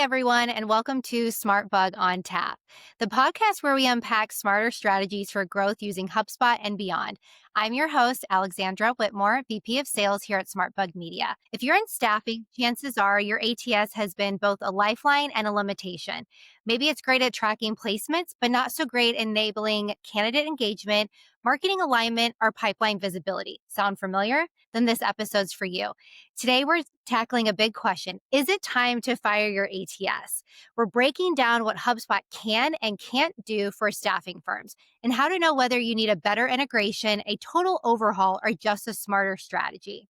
everyone, and welcome to SmartBug on Tap, the podcast where we unpack smarter strategies for growth using HubSpot and beyond. I'm your host, Alexandra Whitmore, VP of Sales here at SmartBug Media. If you're in staffing, chances are your ATS has been both a lifeline and a limitation. Maybe it's great at tracking placements, but not so great enabling candidate engagement, marketing alignment, or pipeline visibility. Sound familiar? Then this episode's for you. Today, we're tackling a big question. Is it time to fire your ATS? We're breaking down what HubSpot can and can't do for staffing firms and how to know whether you need a better integration, a total overhaul, or just a smarter strategy.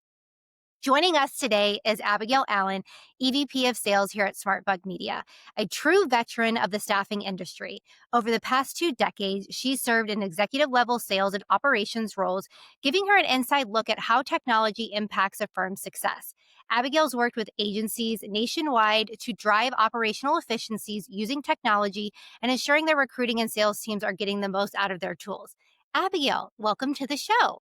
Joining us today is Abigail Allen, EVP of Sales here at SmartBug Media, a true veteran of the staffing industry. Over the past 2 decades, she served in executive level sales and operations roles, giving her an inside look at how technology impacts a firm's success. Abigail's worked with agencies nationwide to drive operational efficiencies using technology and ensuring their recruiting and sales teams are getting the most out of their tools. Abigail, welcome to the show.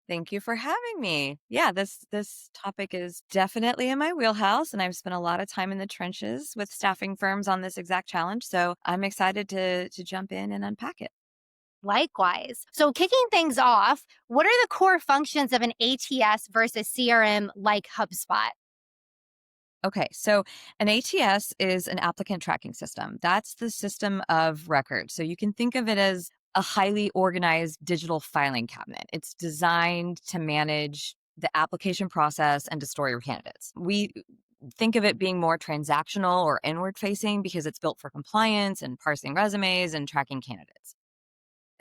Thank you for having me. Yeah, this topic is definitely in my wheelhouse, and I've spent a lot of time in the trenches with staffing firms on this exact challenge. So I'm excited to jump in and unpack it. Likewise. So, kicking things off, what are the core functions of an ATS versus CRM like HubSpot? Okay, so an ATS is an applicant tracking system. That's the system of record. So you can think of it as a highly organized digital filing cabinet. It's designed to manage the application process and to store your candidates. We think of it being more transactional or inward facing because it's built for compliance and parsing resumes and tracking candidates.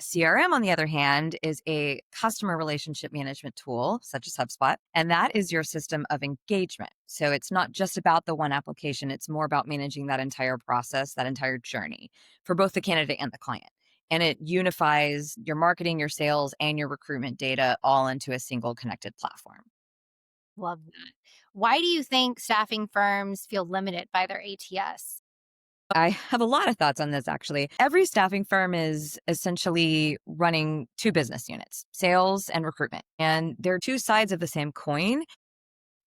CRM, on the other hand, is a customer relationship management tool, such as HubSpot, and that is your system of engagement. So it's not just about the one application, it's more about managing that entire process, that entire journey for both the candidate and the client. And it unifies your marketing, your sales, and your recruitment data all into a single connected platform. Love that. Why do you think staffing firms feel limited by their ATS? I have a lot of thoughts on this, actually. Every staffing firm is essentially running two business units, sales and recruitment. And they're two sides of the same coin,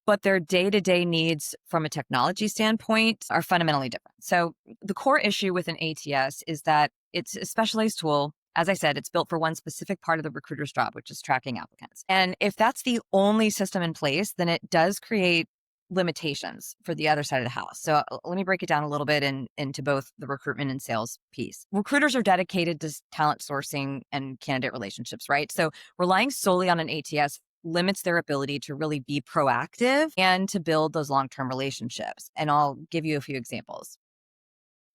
but their day-to-day needs from a technology standpoint are fundamentally different. So the core issue with an ATS is that it's a specialized tool. As I said, it's built for one specific part of the recruiter's job, which is tracking applicants. And if that's the only system in place, then it does create limitations for the other side of the house. So let me break it down a little bit into both the recruitment and sales piece. Recruiters are dedicated to talent sourcing and candidate relationships, right? So relying solely on an ATS limits their ability to really be proactive and to build those long-term relationships. And I'll give you a few examples.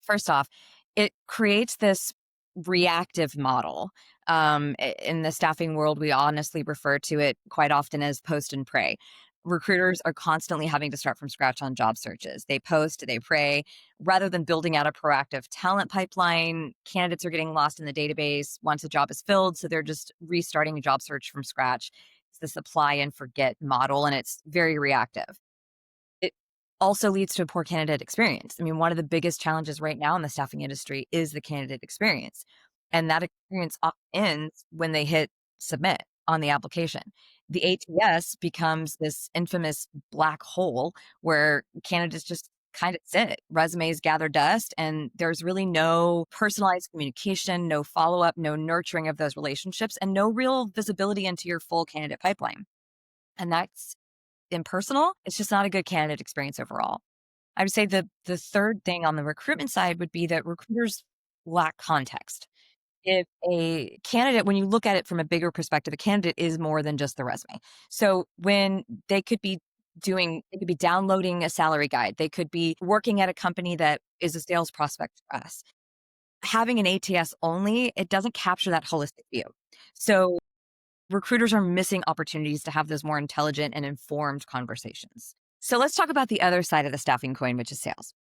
First off, it creates this reactive model. In the staffing world, we honestly refer to it quite often as post and pray. Recruiters are constantly having to start from scratch on job searches. They post, they pray. Rather than building out a proactive talent pipeline, candidates are getting lost in the database once a job is filled. So they're just restarting a job search from scratch. It's the supply and forget model, and it's very reactive. It also leads to a poor candidate experience. I mean, one of the biggest challenges right now in the staffing industry is the candidate experience. And that experience often ends when they hit submit on the application. The ATS becomes this infamous black hole where candidates just kind of sit. Resumes gather dust, and there's really no personalized communication, no follow up, no nurturing of those relationships, and no real visibility into your full candidate pipeline. And that's impersonal. It's just not a good candidate experience overall. I would say the third thing on the recruitment side would be that recruiters lack context. If a candidate, when you look at it from a bigger perspective, a candidate is more than just the resume. So when they could be downloading a salary guide, they could be working at a company that is a sales prospect for us. Having an ATS only, it doesn't capture that holistic view. So recruiters are missing opportunities to have those more intelligent and informed conversations. So let's talk about the other side of the staffing coin, which is sales.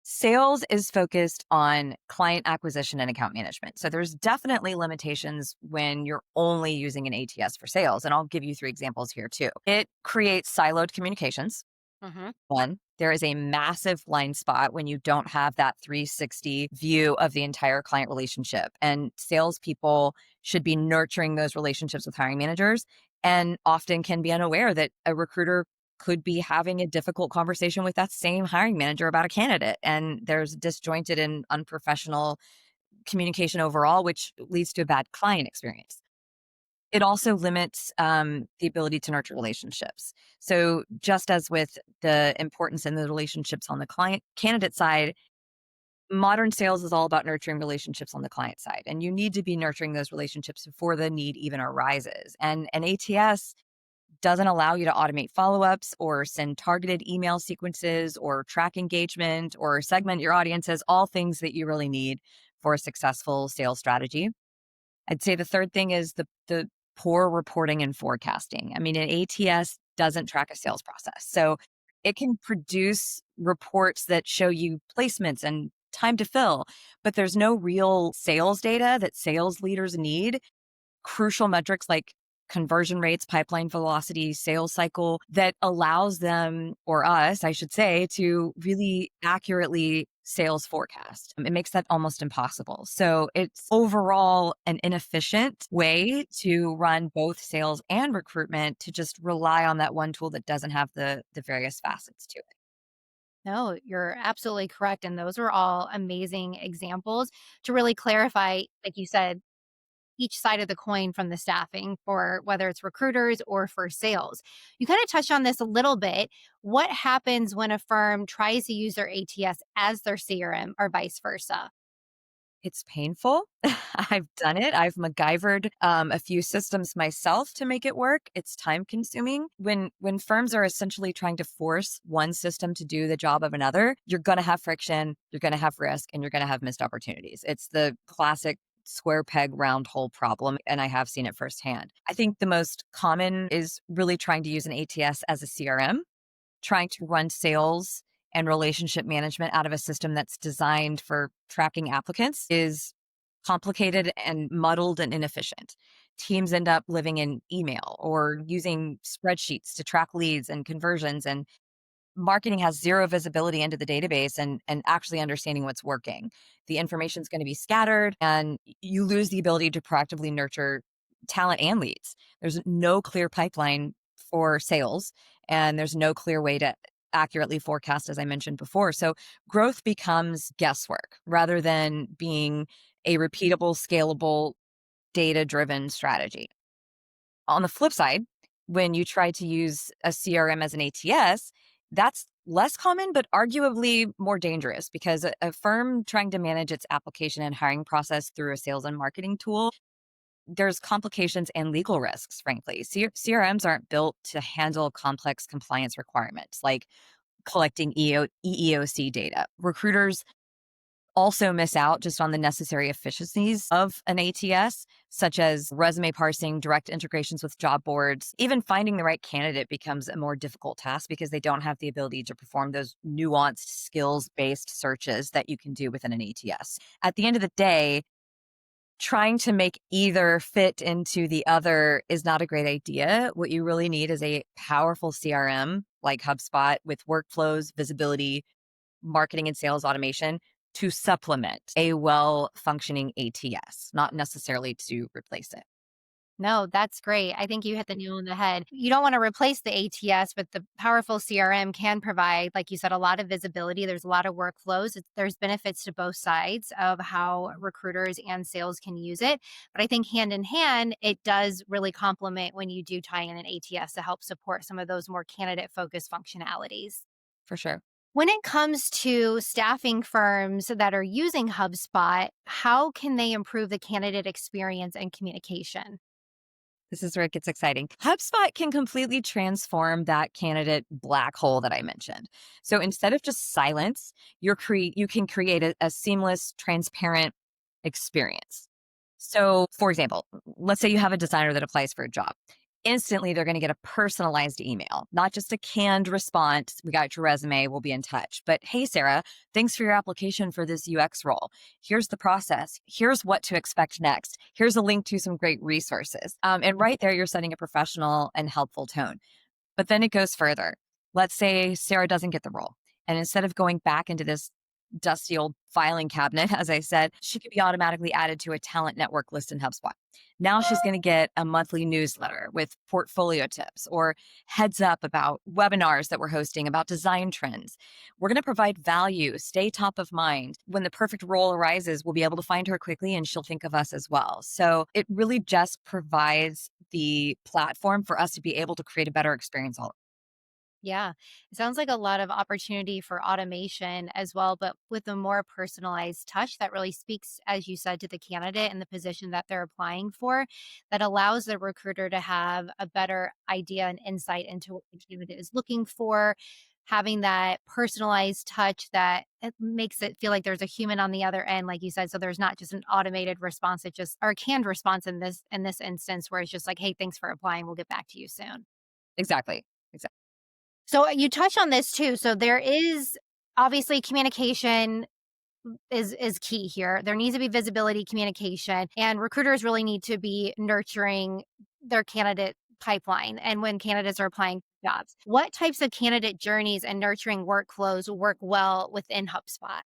Sales is focused on client acquisition and account management. So there's definitely limitations when you're only using an ATS for sales. And I'll give you 3 examples here too. It creates siloed communications. Mm-hmm. One, there is a massive blind spot when you don't have that 360 view of the entire client relationship. And salespeople should be nurturing those relationships with hiring managers and often can be unaware that a recruiter could be having a difficult conversation with that same hiring manager about a candidate. And there's disjointed and unprofessional communication overall, which leads to a bad client experience. It also limits the ability to nurture relationships. So, just as with the importance in the relationships on the client candidate side, modern sales is all about nurturing relationships on the client side. And you need to be nurturing those relationships before the need even arises. And an ATS doesn't allow you to automate follow ups or send targeted email sequences or track engagement or segment your audiences, all things that you really need for a successful sales strategy. I'd say the third thing is the poor reporting and forecasting. I mean, an ATS doesn't track a sales process. So it can produce reports that show you placements and time to fill, but there's no real sales data that sales leaders need, crucial metrics like conversion rates, pipeline velocity, sales cycle that allows them, or us, I should say, to really accurately sales forecast. It makes that almost impossible. So it's overall an inefficient way to run both sales and recruitment to just rely on that one tool that doesn't have the various facets to it. No, you're absolutely correct. And those were all amazing examples to really clarify, like you said, each side of the coin from the staffing for whether it's recruiters or for sales. You kind of touched on this a little bit. What happens when a firm tries to use their ATS as their CRM or vice versa? It's painful. I've done it. I've MacGyvered a few systems myself to make it work. It's time consuming. When firms are essentially trying to force one system to do the job of another, you're going to have friction, you're going to have risk, and you're going to have missed opportunities. It's the classic square peg round hole problem, and I have seen it firsthand. I think the most common is really trying to use an ATS as a CRM, trying to run sales and relationship management out of a system that's designed for tracking applicants is complicated and muddled and inefficient. Teams end up living in email or using spreadsheets to track leads and conversions, and marketing has zero visibility into the database and actually understanding what's working. The information is going to be scattered and you lose the ability to proactively nurture talent and leads. There's no clear pipeline for sales and there's no clear way to accurately forecast, as I mentioned before. So growth becomes guesswork rather than being a repeatable, scalable, data driven strategy. On the flip side, when you try to use a CRM as an ATS, that's less common, but arguably more dangerous because a firm trying to manage its application and hiring process through a sales and marketing tool, there's complications and legal risks, frankly. CRMs aren't built to handle complex compliance requirements like collecting EEOC data. Recruiters also miss out just on the necessary efficiencies of an ATS, such as resume parsing, direct integrations with job boards. Even finding the right candidate becomes a more difficult task because they don't have the ability to perform those nuanced skills based searches that you can do within an ATS. At the end of the day, trying to make either fit into the other is not a great idea. What you really need is a powerful CRM like HubSpot with workflows, visibility, marketing and sales automation to supplement a well functioning ATS, not necessarily to replace it. No, that's great. I think you hit the nail on the head. You don't want to replace the ATS, but the powerful CRM can provide, like you said, a lot of visibility. There's a lot of workflows. There's benefits to both sides of how recruiters and sales can use it. But I think hand in hand, it does really complement when you do tie in an ATS to help support some of those more candidate focused functionalities. For sure. When it comes to staffing firms that are using HubSpot, how can they improve the candidate experience and communication? This is where it gets exciting. HubSpot can completely transform that candidate black hole that I mentioned. So instead of just silence, you can create a seamless, transparent experience. So, for example, let's say you have a designer that applies for a job. Instantly, they're going to get a personalized email, not just a canned response. We got your resume. We'll be in touch. But hey, Sarah, thanks for your application for this UX role. Here's the process. Here's what to expect next. Here's a link to some great resources. And right there, you're setting a professional and helpful tone. But then it goes further. Let's say Sarah doesn't get the role. And instead of going back into this dusty old filing cabinet, as I said, she could be automatically added to a talent network list in HubSpot. Now she's going to get a monthly newsletter with portfolio tips or heads up about webinars that we're hosting about design trends. We're going to provide value, stay top of mind. When the perfect role arises, we'll be able to find her quickly and she'll think of us as well. So it really just provides the platform for us to be able to create a better experience all. Yeah. It sounds like a lot of opportunity for automation as well, but with a more personalized touch that really speaks, as you said, to the candidate and the position that they're applying for, that allows the recruiter to have a better idea and insight into what the candidate is looking for. Having that personalized touch that it makes it feel like there's a human on the other end, like you said. So there's not just an automated response, it just or a canned response in this instance where it's just like, hey, thanks for applying. We'll get back to you soon. Exactly. Exactly. So you touch on this too. So there is obviously communication is key here. There needs to be visibility, communication, and recruiters really need to be nurturing their candidate pipeline and when candidates are applying for jobs. What types of candidate journeys and nurturing workflows work well within HubSpot?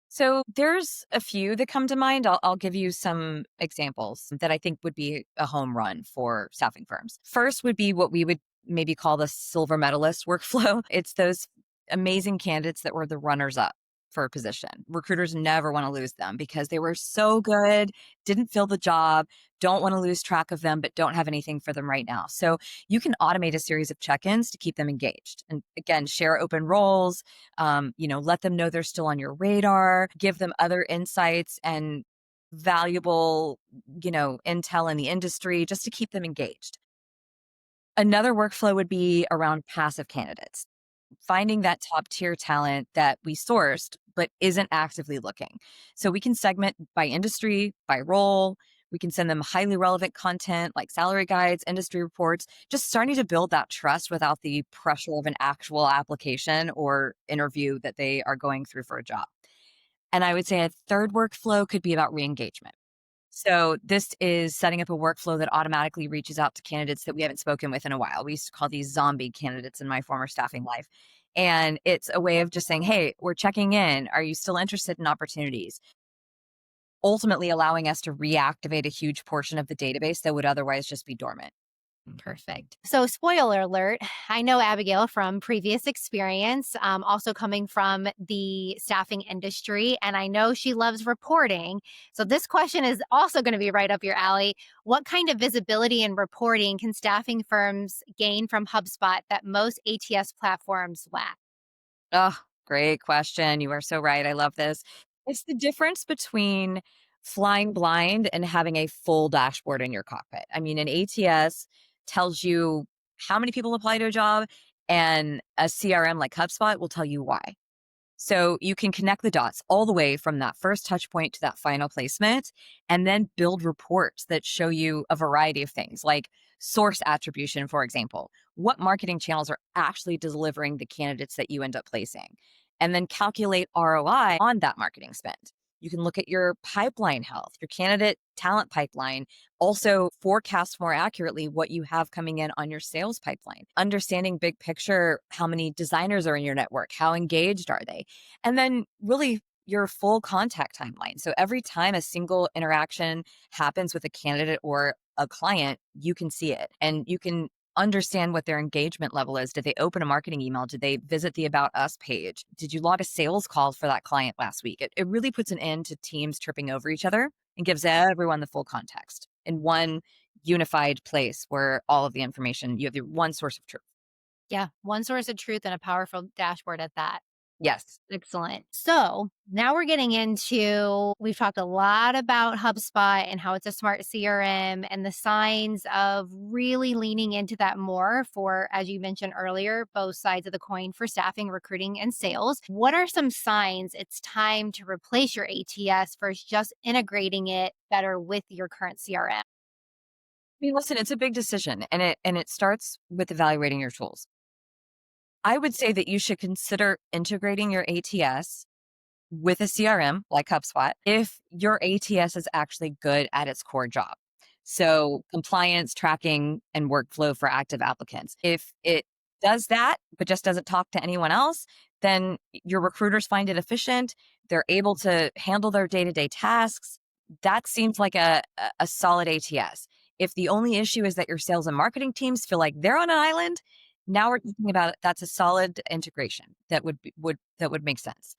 So there's a few that come to mind. I'll give you some examples that I think would be a home run for staffing firms. First would be what we would maybe call the silver medalist workflow. It's those amazing candidates that were the runners up for a position. Recruiters never want to lose them because they were so good, didn't fill the job, don't want to lose track of them, but don't have anything for them right now. So you can automate a series of check-ins to keep them engaged. And again, share open roles, let them know they're still on your radar, give them other insights and valuable, intel in the industry just to keep them engaged. Another workflow would be around passive candidates, finding that top tier talent that we sourced but isn't actively looking. So we can segment by industry, by role. We can send them highly relevant content like salary guides, industry reports, just starting to build that trust without the pressure of an actual application or interview that they are going through for a job. And I would say a third workflow could be about re-engagement. So this is setting up a workflow that automatically reaches out to candidates that we haven't spoken with in a while. We used to call these zombie candidates in my former staffing life. And it's a way of just saying, hey, we're checking in. Are you still interested in opportunities? Ultimately allowing us to reactivate a huge portion of the database that would otherwise just be dormant. Perfect. So, spoiler alert, I know Abigail from previous experience, also coming from the staffing industry, and I know she loves reporting. So, this question is also going to be right up your alley. What kind of visibility and reporting can staffing firms gain from HubSpot that most ATS platforms lack? Oh, great question. You are so right. I love this. It's the difference between flying blind and having a full dashboard in your cockpit. I mean, an ATS tells you how many people apply to a job, and a CRM like HubSpot will tell you why. So you can connect the dots all the way from that first touch point to that final placement, and then build reports that show you a variety of things like source attribution, for example. What marketing channels are actually delivering the candidates that you end up placing? And then calculate ROI on that marketing spend. You can look at your pipeline health, your candidate talent pipeline, also forecast more accurately what you have coming in on your sales pipeline. Understanding big picture, how many designers are in your network, how engaged are they? And then really your full contact timeline. So every time a single interaction happens with a candidate or a client, you can see it and you can understand what their engagement level is. Did they open a marketing email? Did they visit the About Us page? Did you log a sales call for that client last week? It really puts an end to teams tripping over each other and gives everyone the full context in one unified place where all of the information, you have your one source of truth. Yeah, one source of truth and a powerful dashboard at that. Yes. Excellent. So now we're getting into, we've talked a lot about HubSpot and how it's a smart CRM and the signs of really leaning into that more for, as you mentioned earlier, both sides of the coin for staffing, recruiting, and sales. What are some signs it's time to replace your ATS versus just integrating it better with your current CRM? I mean, listen, it's a big decision and it starts with evaluating your tools. I would say that you should consider integrating your ATS with a CRM like HubSpot if your ATS is actually good at its core job. So, compliance, tracking, and workflow for active applicants. If it does that, but just doesn't talk to anyone else, then your recruiters find it efficient. They're able to handle their day to day tasks. That seems like a solid ATS. If the only issue is that your sales and marketing teams feel like they're on an island, now we're talking about that's a solid integration that would make sense.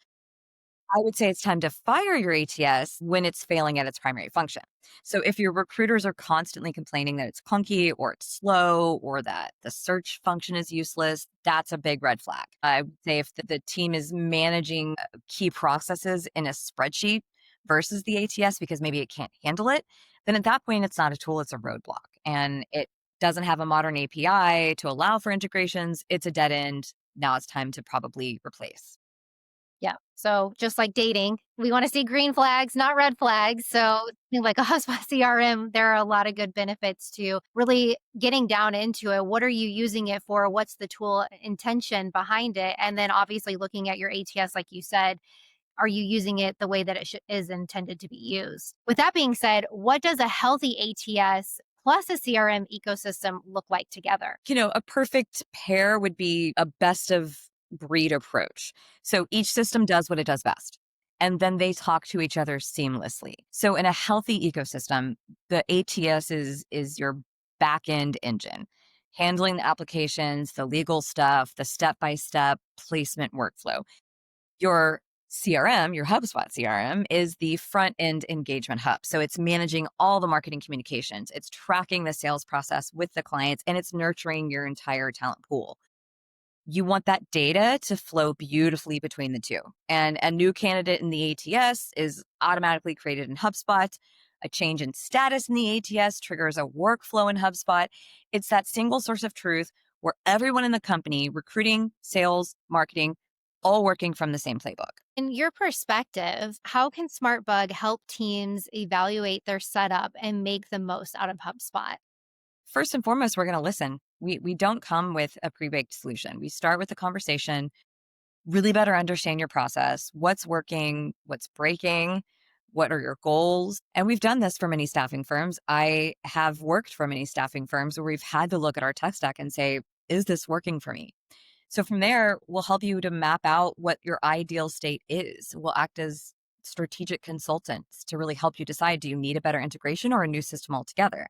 I would say it's time to fire your ATS when it's failing at its primary function. So if your recruiters are constantly complaining that it's clunky or it's slow or that the search function is useless, that's a big red flag. I would say if the team is managing key processes in a spreadsheet versus the ATS because maybe it can't handle it, then at that point it's not a tool, it's a roadblock. And it doesn't have a modern API to allow for integrations. It's a dead end. Now it's time to probably replace. Yeah. So just like dating, we want to see green flags, not red flags. So something like a HubSpot CRM, there are a lot of good benefits to really getting down into it. What are you using it for? What's the tool intention behind it? And then obviously looking at your ATS, like you said, are you using it the way that it is intended to be used? With that being said, what does a healthy ATS plus a CRM ecosystem look like together? A perfect pair would be a best of breed approach. So each system does what it does best. And then they talk to each other seamlessly. So in a healthy ecosystem, the ATS is your back end engine, handling the applications, the legal stuff, the step-by-step placement workflow. Your CRM, your HubSpot CRM, is the front end engagement hub. So it's managing all the marketing communications, it's tracking the sales process with the clients, and it's nurturing your entire talent pool. You want that data to flow beautifully between the two. And a new candidate in the ATS is automatically created in HubSpot. A change in status in the ATS triggers a workflow in HubSpot. It's that single source of truth where everyone in the company, recruiting, sales, marketing, all working from the same playbook. In your perspective, how can SmartBug help teams evaluate their setup and make the most out of HubSpot? First and foremost, we're going to listen. We don't come with a pre-baked solution. We start with a conversation, really better understand your process, what's working, what's breaking, what are your goals. And we've done this for many staffing firms. I have worked for many staffing firms where we've had to look at our tech stack and say, is this working for me? So from there, we'll help you to map out what your ideal state is. We'll act as strategic consultants to really help you decide, do you need a better integration or a new system altogether?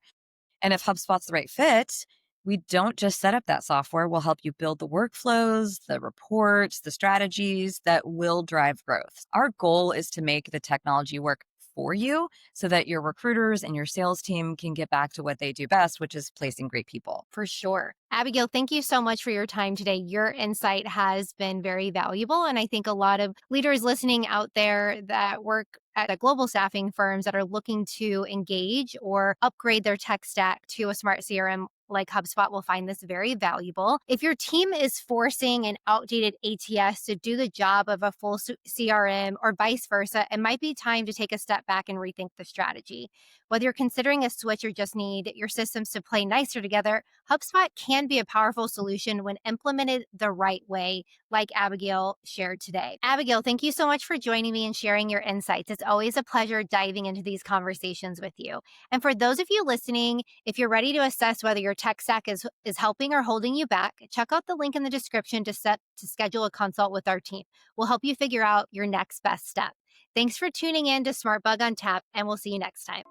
And if HubSpot's the right fit, we don't just set up that software. We'll help you build the workflows, the reports, the strategies that will drive growth. Our goal is to make the technology work for you so that your recruiters and your sales team can get back to what they do best, which is placing great people. For sure. Abigail, thank you so much for your time today. Your insight has been very valuable. And I think a lot of leaders listening out there that work at the global staffing firms that are looking to engage or upgrade their tech stack to a smart CRM like HubSpot will find this very valuable. If your team is forcing an outdated ATS to do the job of a full CRM or vice versa, it might be time to take a step back and rethink the strategy. Whether you're considering a switch or just need your systems to play nicer together, HubSpot can be a powerful solution when implemented the right way, like Abigail shared today. Abigail, thank you so much for joining me and sharing your insights. It's always a pleasure diving into these conversations with you. And for those of you listening, if you're ready to assess whether your tech stack is helping or holding you back, check out the link in the description to schedule a consult with our team. We'll help you figure out your next best step. Thanks for tuning in to SmartBug on Tap, and we'll see you next time.